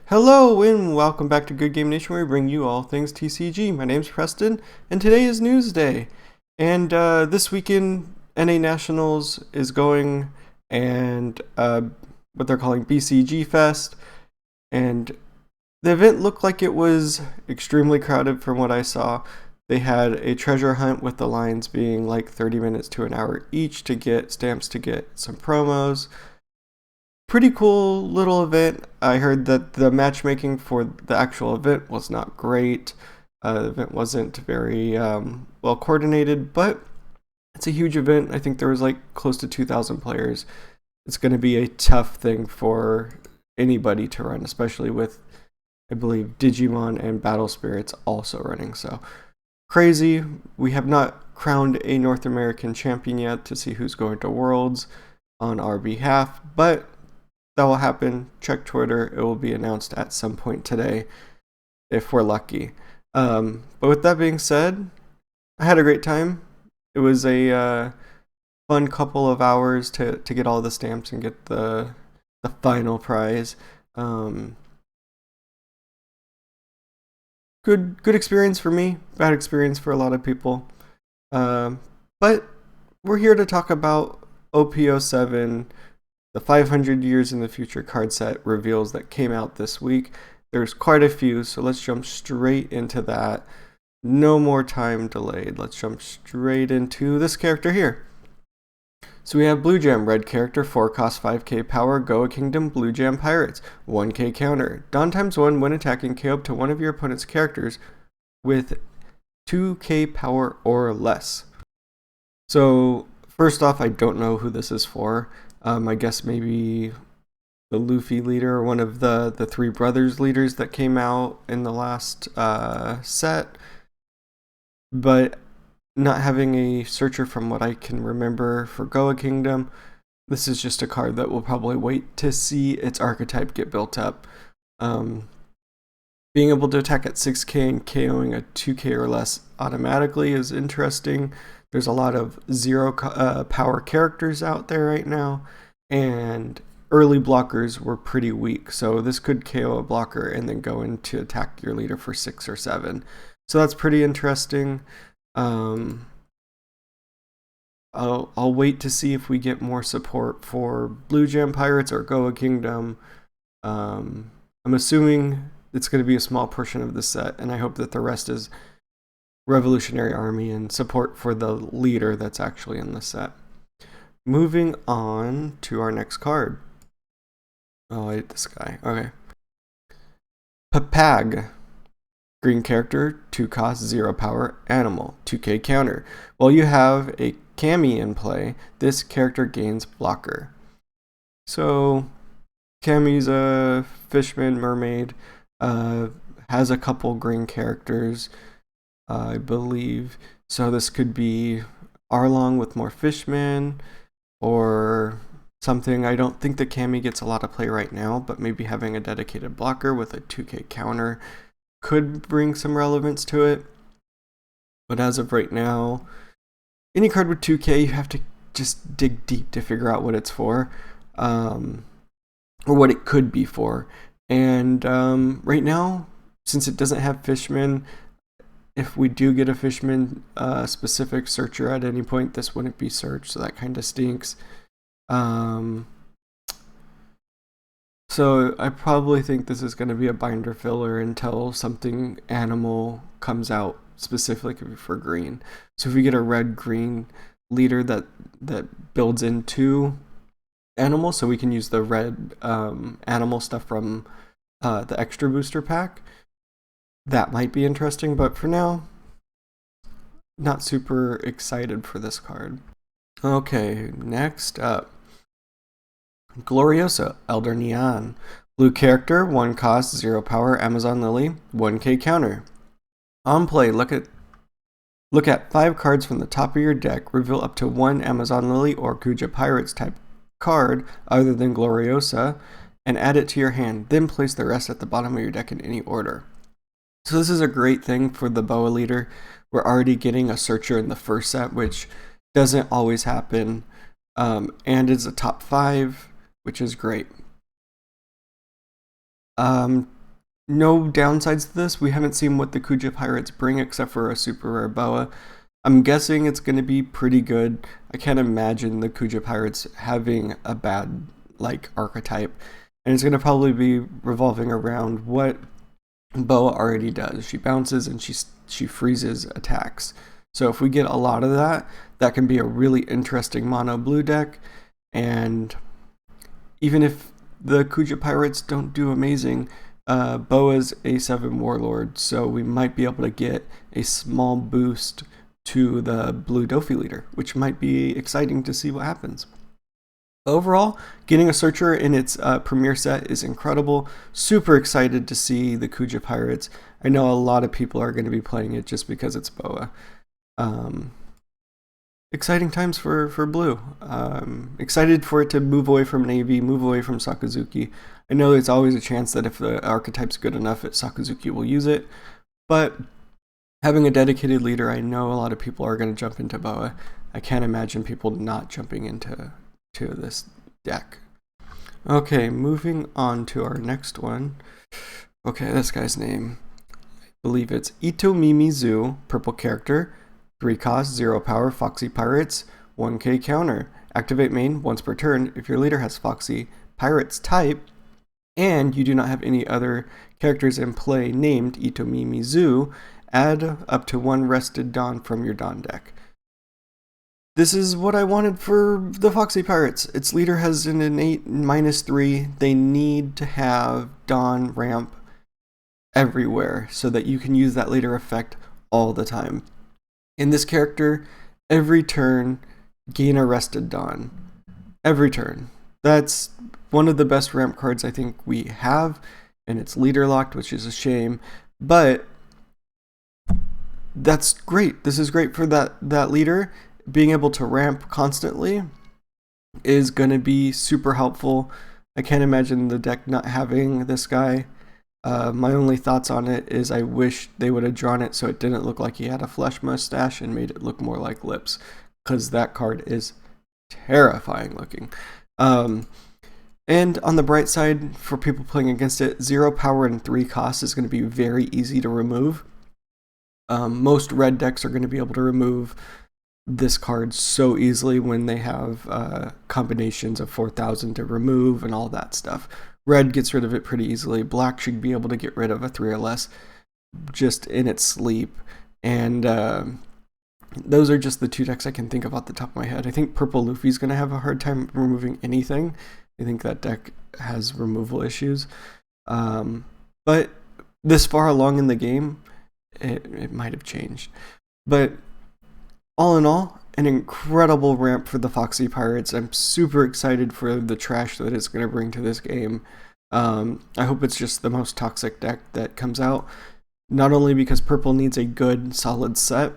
Hello and welcome back to Good Game Nation, where we bring you all things TCG. My name's Preston, and today is News Day. And this weekend, NA Nationals is going, and what they're calling BCG Fest. And the event looked like it was extremely crowded from what I saw. They had a treasure hunt with the lines being like 30 minutes to an hour each to get stamps to get some promos. Pretty cool little event. I heard that the matchmaking for the actual event was not great. The event wasn't very well coordinated, but it's a huge event. I think there was like close to 2,000 players. It's going to be a tough thing for anybody to run, especially with, I believe, Digimon and Battle Spirits also running. So crazy. We have not crowned a North American champion yet to see who's going to Worlds on our behalf, but that will happen. Check Twitter. It will be announced at some point today if we're lucky. But with that being said, I had a great time. It was a fun couple of hours to get all the stamps and get the final prize. Good experience for me. Bad experience for a lot of people. But we're here to talk about OP07. The 500 Years in the Future card set reveals that came out this week. There's quite a few, so let's jump straight into that. No more time delayed. Let's jump straight into this character here. So we have Blue Jam, red character, 4 cost 5k power, Goa Kingdom, Blue Jam Pirates, 1k counter. Dawn times 1 when attacking, KO up to one of your opponent's characters with 2k power or less. So first off, I don't know who this is for. I guess maybe the Luffy leader or one of the three brothers leaders that came out in the last set. But not having a searcher from what I can remember for Goa Kingdom, this is just a card that will probably wait to see its archetype get built up. Being able to attack at 6k and KOing a 2k or less automatically is interesting. There's a lot of 0 power characters out there right now, and early blockers were pretty weak, so this could KO a blocker and then go in to attack your leader for 6 or 7. So that's pretty interesting. I'll wait to see if we get more support for Blue Jam Pirates or Goa Kingdom. I'm assuming it's going to be a small portion of the set, and I hope that the rest is Revolutionary Army and support for the leader that's actually in the set. Moving on to our next card. Oh, I hate this guy. Okay. Papag. Green character, 2 cost, 0 power, animal, 2k counter. While you have a Kami in play, this character gains blocker. So, Kami's a fishman, mermaid, has a couple green characters, I believe. So this could be Arlong with more fishmen or something. I don't think the Kami gets a lot of play right now, but maybe having a dedicated blocker with a 2k counter could bring some relevance to it. But as of right now, any card with 2k, you have to just dig deep to figure out what it's for, or what it could be for. And right now, since it doesn't have fishmen, if we do get a Fishman specific searcher at any point, this wouldn't be searched, so that kind of stinks. So I probably think this is going to be a binder filler until something animal comes out specifically for green. So if we get a red-green leader that builds into animal, so we can use the red animal stuff from the extra booster pack, that might be interesting, but for now, not super excited for this card. Okay, next up. Gloriosa, Elder Neon. Blue character, 1 cost, 0 power, Amazon Lily, 1k counter. On play, look at 5 cards from the top of your deck, reveal up to 1 Amazon Lily or Kuja Pirates type card other than Gloriosa, and add it to your hand, then place the rest at the bottom of your deck in any order. So this is a great thing for the Boa leader. We're already getting a searcher in the first set, which doesn't always happen, and it's a top 5, which is great. Um, no downsides to this. We haven't seen what the Kuja Pirates bring except for a super rare boa. I'm guessing it's going to be pretty good. I can't imagine the Kuja Pirates having a bad archetype, and it's going to probably be revolving around what boa already does. She bounces and she freezes attacks. So if we get a lot of that, that can be a really interesting mono blue deck. And even if the Kuja Pirates don't do amazing, Boa's A7 Warlord, so we might be able to get a small boost to the blue Dofi leader, which might be exciting to see what happens. Overall, getting a Searcher in its premiere set is incredible. Super excited to see the Kuja Pirates. I know a lot of people are going to be playing it just because it's Boa. Exciting times for blue. Excited for it to move away from Navy, move away from Sakazuki. I know there's always a chance that if the archetype's good enough, Sakazuki will use it, but having a dedicated leader, I know a lot of people are going to jump into Boa. I can't imagine people not jumping into this deck. Okay, moving on to our next one. Okay, this guy's name, I believe it's Itomimizu, purple character, 3 cost, 0 power, Foxy Pirates, 1k counter. Activate main once per turn if your leader has Foxy Pirates type, and you do not have any other characters in play named Itomimizu, add up to 1 Rested Dawn from your Dawn deck. This is what I wanted for the Foxy Pirates. Its leader has an innate -3. They need to have Dawn ramp everywhere so that you can use that leader effect all the time. In this character, every turn, gain a Rested Dawn. Every turn. That's one of the best ramp cards I think we have, and it's leader locked, which is a shame, but that's great. This is great for that leader. Being able to ramp constantly is going to be super helpful. I can't imagine the deck not having this guy. My only thoughts on it is I wish they would have drawn it so it didn't look like he had a flesh mustache and made it look more like lips, because that card is terrifying looking. And on the bright side, for people playing against it, 0 power and 3 cost is going to be very easy to remove. Most red decks are going to be able to remove this card so easily when they have combinations of 4,000 to remove and all that stuff. Red gets rid of it pretty easily. Black should be able to get rid of a 3 or less just in its sleep. And those are just the 2 decks I can think of off the top of my head. I think Purple Luffy's going to have a hard time removing anything. I think that deck has removal issues. But this far along in the game, it might have changed. But all in all, an incredible ramp for the Foxy Pirates. I'm super excited for the trash that it's going to bring to this game. I hope it's just the most toxic deck that comes out. Not only because Purple needs a good, solid set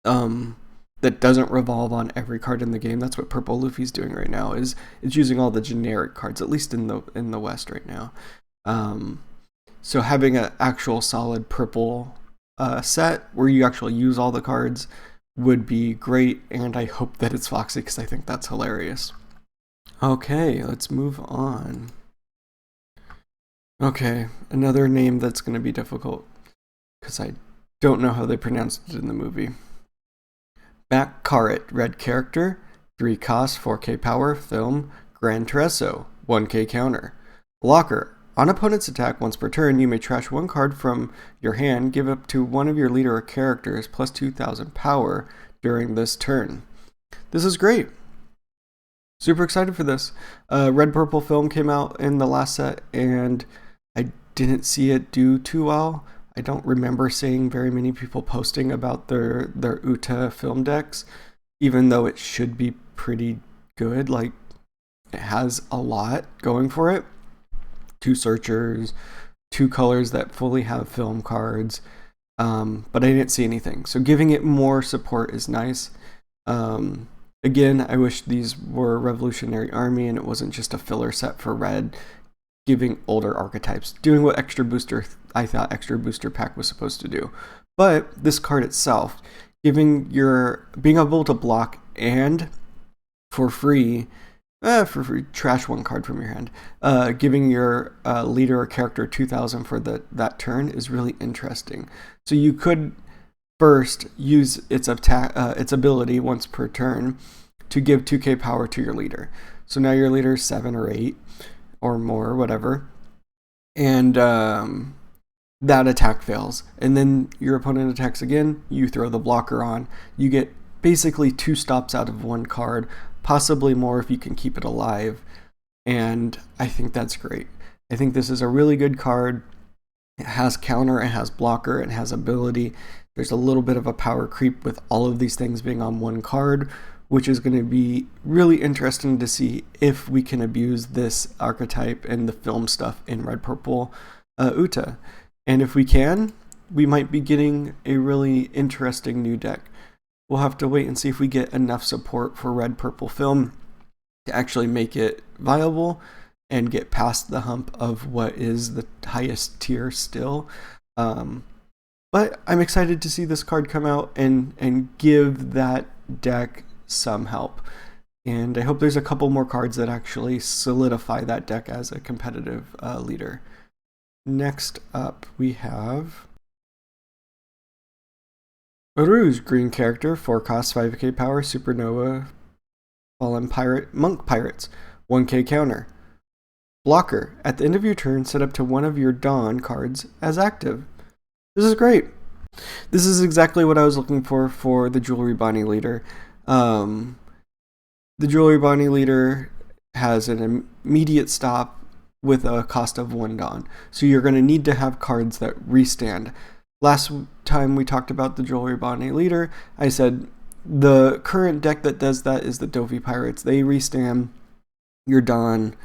that doesn't revolve on every card in the game. That's what Purple Luffy's doing right now. Is using all the generic cards, at least in the West right now. So having an actual solid Purple set where you actually use all the cards would be great, and I hope that it's Foxy because I think that's hilarious. Okay, let's move on. Okay, another name that's going to be difficult because I don't know how they pronounced it in the movie. Baccarat, red character, 3 cost, 4k power, film, Gran Treso, 1k counter. Blocker. On opponent's attack once per turn, you may trash 1 card from your hand, give up to one of your leader or characters plus 2,000 power during this turn. This is great. Super excited for this. Red Purple Film came out in the last set, and I didn't see it do too well. I don't remember seeing very many people posting about their Uta film decks, even though it should be pretty good. Like, it has a lot going for it. 2 searchers, 2 colors that fully have film cards, but I didn't see anything. So giving it more support is nice. Again, I wish these were Revolutionary Army and it wasn't just a filler set for red, giving older archetypes, doing what I thought Extra Booster Pack was supposed to do. But this card itself, being able to block and for free For free, trash one card from your hand. Giving your leader or character 2,000 for that turn is really interesting. So you could first use its ability once per turn to give 2k power to your leader. So now your leader is 7 or 8 or more, whatever, and that attack fails. And then your opponent attacks again, you throw the blocker on. You get basically 2 stops out of 1 card, possibly more if you can keep it alive. And I think that's great. I think this is a really good card. It has counter, it has blocker, it has ability. There's a little bit of a power creep with all of these things being on 1 card, which is going to be really interesting to see if we can abuse this archetype and the film stuff in Red Purple Uta. And if we can, we might be getting a really interesting new deck. We'll have to wait and see if we get enough support for Red Purple Film to actually make it viable and get past the hump of what is the highest tier still. But I'm excited to see this card come out and give that deck some help. And I hope there's a couple more cards that actually solidify that deck as a competitive leader. Next up, we have Rouge, green character, 4 cost, 5k power, supernova, fallen pirate, monk pirates, 1k counter. Blocker, at the end of your turn, set up to one of your Dawn cards as active. This is great. This is exactly what I was looking for the Jewelry Bonnie leader. The Jewelry Bonnie leader has an immediate stop with a cost of 1 Dawn. So you're going to need to have cards that restand. Last time we talked about the Jewelry Bonnie leader, I said the current deck that does that is the Foxy Pirates. They restand your Dawn,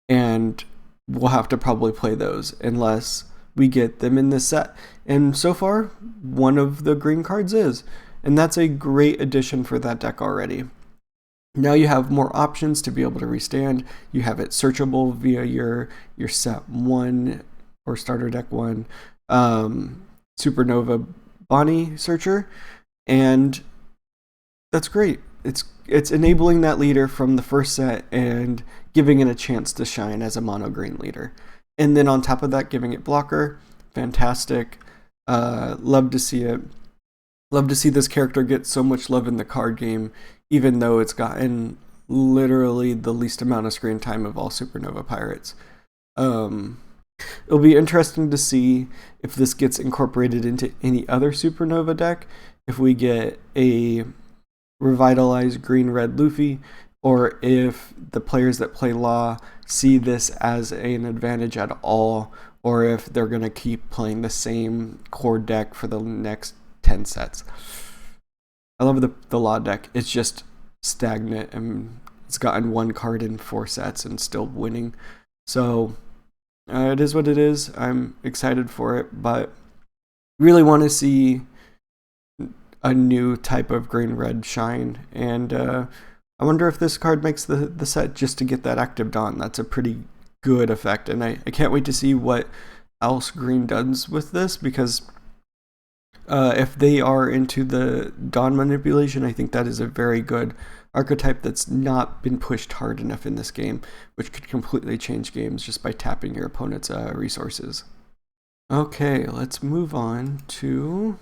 and we'll have to probably play those unless we get them in this set. And so far, one of the green cards is. And that's a great addition for that deck already. Now you have more options to be able to restand. You have it searchable via your set 1 or starter deck 1 Supernova Bonnie searcher, and that's great. It's enabling that leader from the first set and giving it a chance to shine as a mono green leader. And then on top of that, giving it blocker, fantastic. Love to see it. Love to see this character get so much love in the card game, even though it's gotten literally the least amount of screen time of all Supernova Pirates. It'll be interesting to see if this gets incorporated into any other Supernova deck, if we get a revitalized green-red Luffy, or if the players that play Law see this as an advantage at all, or if they're going to keep playing the same core deck for the next 10 sets. I love the Law deck. It's just stagnant, and it's gotten 1 card in 4 sets and still winning. So it is what it is. I'm excited for it, but really want to see a new type of green-red shine. And I wonder if this card makes the set just to get that active Dawn. That's a pretty good effect, and I can't wait to see what else green does with this, because if they are into the Dawn manipulation, I think that is a very good archetype that's not been pushed hard enough in this game, which could completely change games just by tapping your opponent's resources. Okay, let's move on to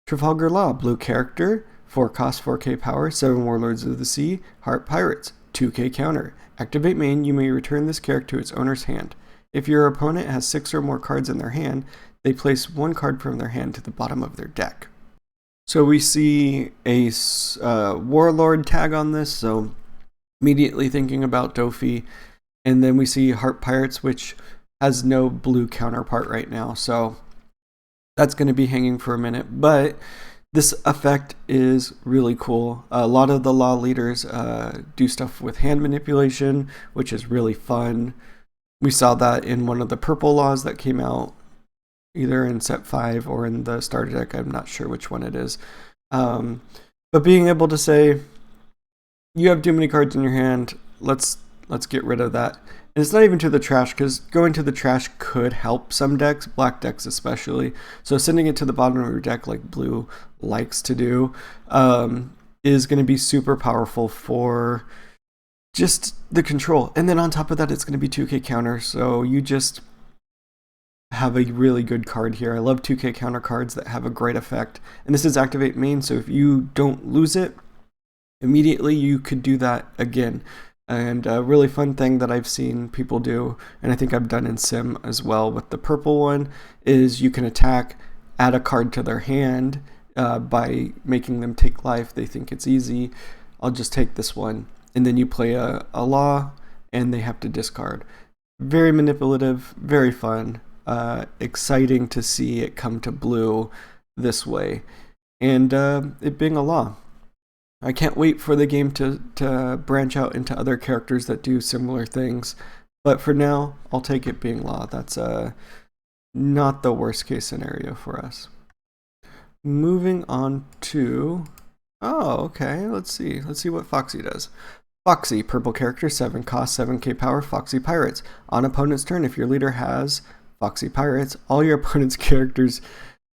Trafalgar Law, blue character, 4 cost, 4k power, 7 Warlords of the Sea, Heart Pirates, 2k counter. Activate main, you may return this character to its owner's hand. If your opponent has 6 or more cards in their hand, they place 1 card from their hand to the bottom of their deck. So we see a Warlord tag on this, so immediately thinking about Dofi. And then we see Heart Pirates, which has no blue counterpart right now, so that's going to be hanging for a minute. But this effect is really cool. A lot of the Law leaders do stuff with hand manipulation, which is really fun. We saw that in one of the purple Laws that came out, either in set 5 or in the starter deck. I'm not sure which one it is. But being able to say, you have too many cards in your hand, let's get rid of that. And it's not even to the trash, because going to the trash could help some decks, black decks especially. So sending it to the bottom of your deck, like blue likes to do, is going to be super powerful for just the control. And then on top of that, it's going to be 2K counter, so you just have a really good card here. I love 2K counter cards that have a great effect. And this is activate main, so if you don't lose it immediately, you could do that again. And a really fun thing that I've seen people do, and I think I've done in Sim as well with the purple one, is you can attack, add a card to their hand by making them take life. They think it's easy. I'll just take this one. And then you play a law, and they have to discard. Very manipulative, very fun. Exciting to see it come to blue this way. And it being a law. I can't wait for the game to branch out into other characters that do similar things. But for now, I'll take it being law. That's not the worst case scenario for us. Moving on to... Oh, okay. Let's see. Let's see what Foxy does. Foxy, purple character, 7 cost, 7k power, Foxy Pirates. On opponent's turn, if your leader has Foxy Pirates, all your opponent's characters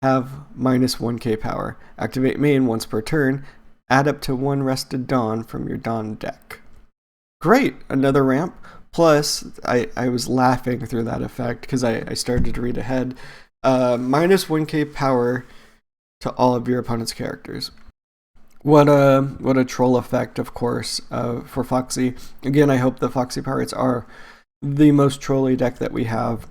have minus 1k power. Activate main once per turn. Add up to 1 rested Dawn from your Dawn deck. Great! Another ramp. Plus, I was laughing through that effect because I started to read ahead. Minus 1k power to all of your opponent's characters. What a troll effect, of course, for Foxy. Again, I hope the Foxy Pirates are the most trolly deck that we have,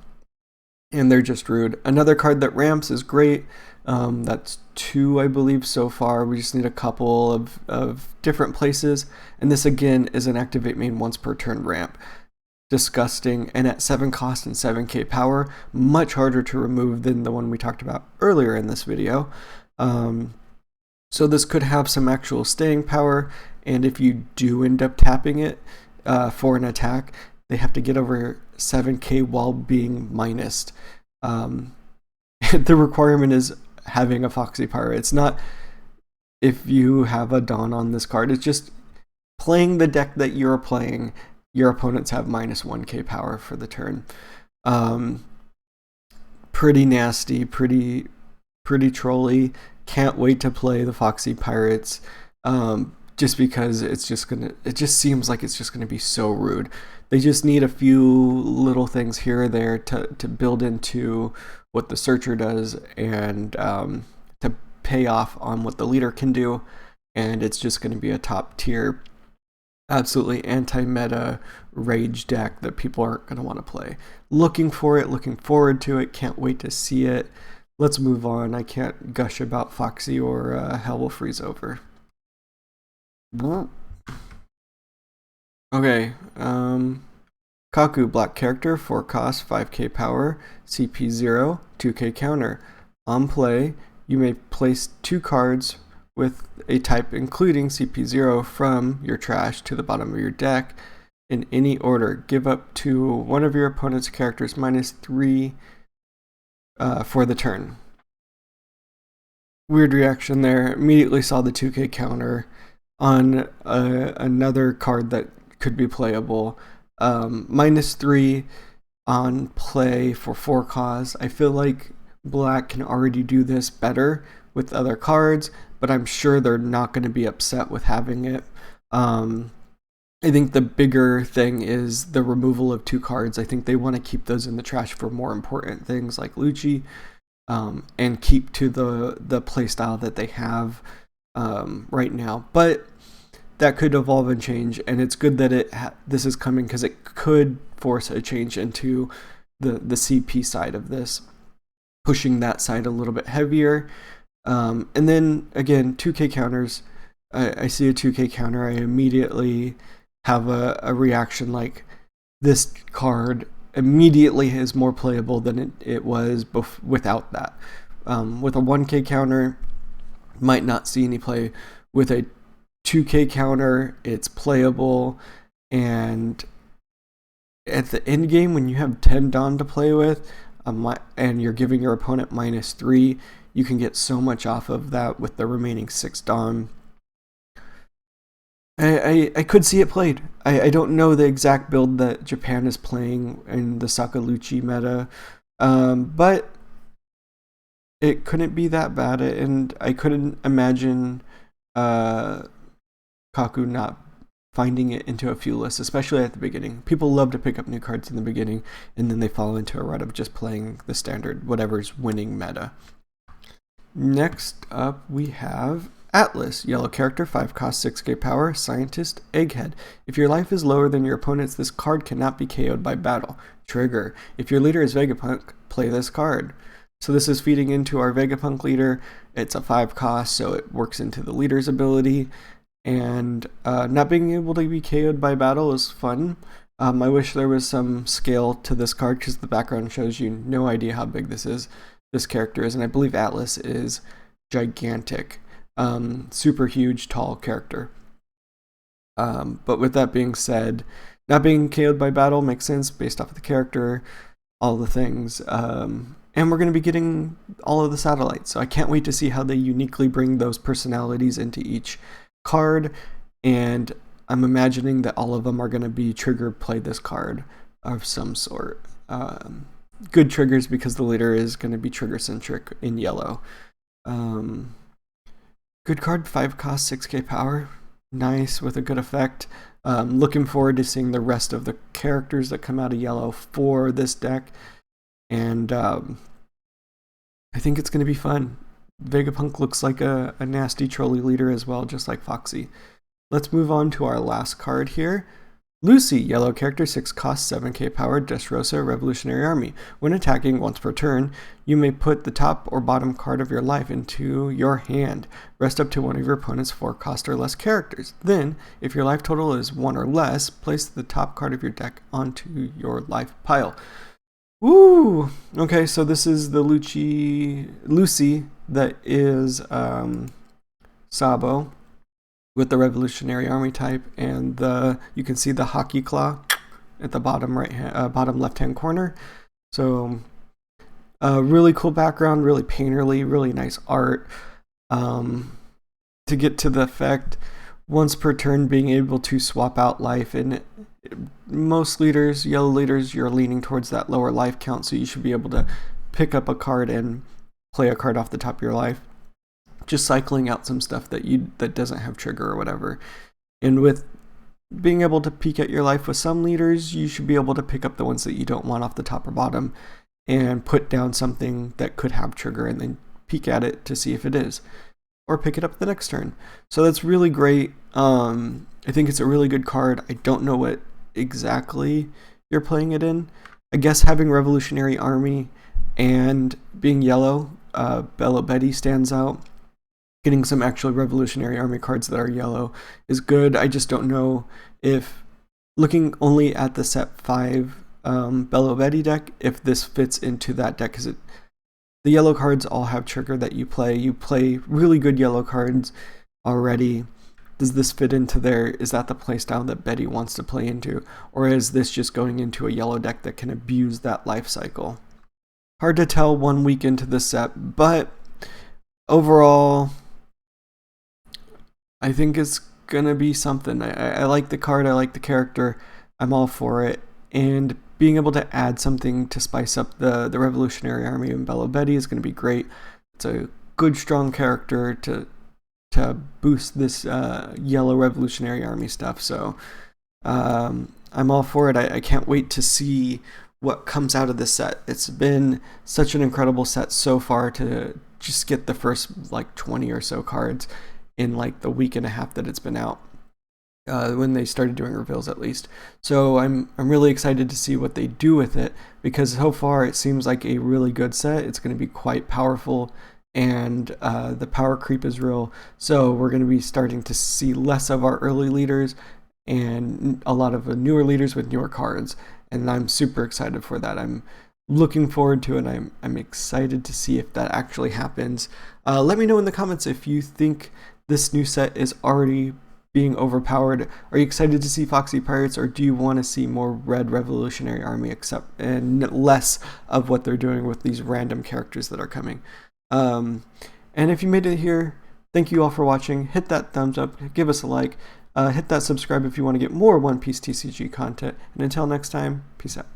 and they're just rude. Another card that ramps is great. That's 2, I believe, so far. We just need a couple of different places, and this again is an activate main once per turn ramp. Disgusting, and at 7 cost and 7k power, much harder to remove than the one we talked about earlier in this video. So this could have some actual staying power, and if you do end up tapping it for an attack, they have to get over 7k while being minused. The requirement is having a Foxy Pirate. It's not if you have a Dawn on this card, it's just playing the deck that you're playing, your opponents have minus 1k power for the turn. Pretty nasty, pretty trolly. Can't wait to play the Foxy Pirates, just because it just seems like it's just gonna be so rude. They just need a few little things here or there to build into what the Searcher does, and to pay off on what the leader can do, and it's just gonna be a top tier, absolutely anti-meta rage deck that people aren't gonna want to play. Looking for it, looking forward to it, can't wait to see it. Let's move on. I can't gush about Foxy or Hell will freeze over. Okay, Kaku, black character, 4 cost, 5k power, CP 0, 2k counter. On play, you may place 2 cards with a type including CP 0 from your trash to the bottom of your deck in any order. Give up to one of your opponent's characters minus 3 for the turn. Weird reaction there. Immediately saw the 2k counter on another card that could be playable. Minus 3 on play for 4 cost. I feel like black can already do this better with other cards, but I'm sure they're not going to be upset with having it. I think the bigger thing is the removal of 2 cards. I think they want to keep those in the trash for more important things like Lucci, and keep to the playstyle that they have right now. But that could evolve and change, and it's good that this is coming, because it could force a change into the CP side of this, pushing that side a little bit heavier. And then again, 2k counters. I see a 2k counter, I immediately have a reaction like this card immediately is more playable than it was without that. With a 1k counter, might not see any play. With a 2k counter, it's playable, and at the end game when you have 10 Dawn to play with, and you're giving your opponent minus 3, you can get so much off of that with the remaining 6 Dawn. I could see it played. I don't know the exact build that Japan is playing in the Sakaluchi meta, but it couldn't be that bad, and I couldn't imagine Kaku not finding it into a few lists, especially at the beginning. People love to pick up new cards in the beginning, and then they fall into a rut of just playing the standard, whatever's winning meta. Next up, we have Atlas, yellow character, 5 cost, 6k power, scientist, egghead. If your life is lower than your opponent's, this card cannot be KO'd by battle. Trigger. If your leader is Vegapunk, play this card. So this is feeding into our Vegapunk leader. It's a 5 cost, so it works into the leader's ability. And not being able to be KO'd by battle is fun. I wish there was some scale to this card because the background shows you no idea how big this character is. And I believe Atlas is gigantic. Super huge, tall character. But with that being said, not being KO'd by battle makes sense based off of the character, all the things. And we're going to be getting all of the satellites, so I can't wait to see how they uniquely bring those personalities into each card. And I'm imagining that all of them are going to be trigger play this card of some sort. Good triggers because the leader is going to be trigger centric in yellow. Good card, 5 cost, 6k power. Nice, with a good effect. Looking forward to seeing the rest of the characters that come out of yellow for this deck. And I think it's going to be fun. Vegapunk looks like a nasty trolley leader as well, just like Foxy. Let's move on to our last card here. Lucy, yellow character, 6 cost, 7k power, Dressrosa, Revolutionary Army. When attacking once per turn, you may put the top or bottom card of your life into your hand. Rest up to one of your opponent's 4 cost or less characters. Then, if your life total is 1 or less, place the top card of your deck onto your life pile. Woo! Okay, so this is the Lucy that is Sabo with the Revolutionary Army type, and you can see the hockey claw at the bottom bottom left-hand corner. So really cool background, really painterly, really nice art. To get to the effect, once per turn being able to swap out life, and most leaders, yellow leaders, you're leaning towards that lower life count, so you should be able to pick up a card and play a card off the top of your life, just cycling out some stuff that doesn't have trigger or whatever. And with being able to peek at your life with some leaders, you should be able to pick up the ones that you don't want off the top or bottom and put down something that could have trigger and then peek at it to see if it is, or pick it up the next turn. So that's really great. I think it's a really good card. I don't know what exactly you're playing it in. I guess having Revolutionary Army and being yellow, Bella Betty stands out. Getting some actual Revolutionary Army cards that are yellow is good. I just don't know if, looking only at the set 5 Bella Betty deck, if this fits into that deck, because the yellow cards all have trigger that you play. You play really good yellow cards already. Does this fit into there? Is that the playstyle that Betty wants to play into? Or is this just going into a yellow deck that can abuse that life cycle? Hard to tell 1 week into the set, but overall, I think it's gonna be something. I like the card, I like the character, I'm all for it. And being able to add something to spice up the Revolutionary Army and Bella Betty is gonna be great. It's a good, strong character to boost this yellow Revolutionary Army stuff. So I'm all for it. I can't wait to see what comes out of this set. It's been such an incredible set so far to just get the first like 20 or so cards in like the week and a half that it's been out, when they started doing reveals at least. So I'm really excited to see what they do with it, because so far it seems like a really good set. It's going to be quite powerful, and the power creep is real. So we're going to be starting to see less of our early leaders and a lot of newer leaders with newer cards, and I'm super excited for that. I'm looking forward to it. I'm excited to see if that actually happens. Let me know in the comments if you think this new set is already being overpowered. Are you excited to see Foxy Pirates, or do you want to see more Red Revolutionary Army and less of what they're doing with these random characters that are coming? And if you made it here, thank you all for watching. Hit that thumbs up, give us a like, hit that subscribe if you want to get more One Piece TCG content, and until next time, peace out.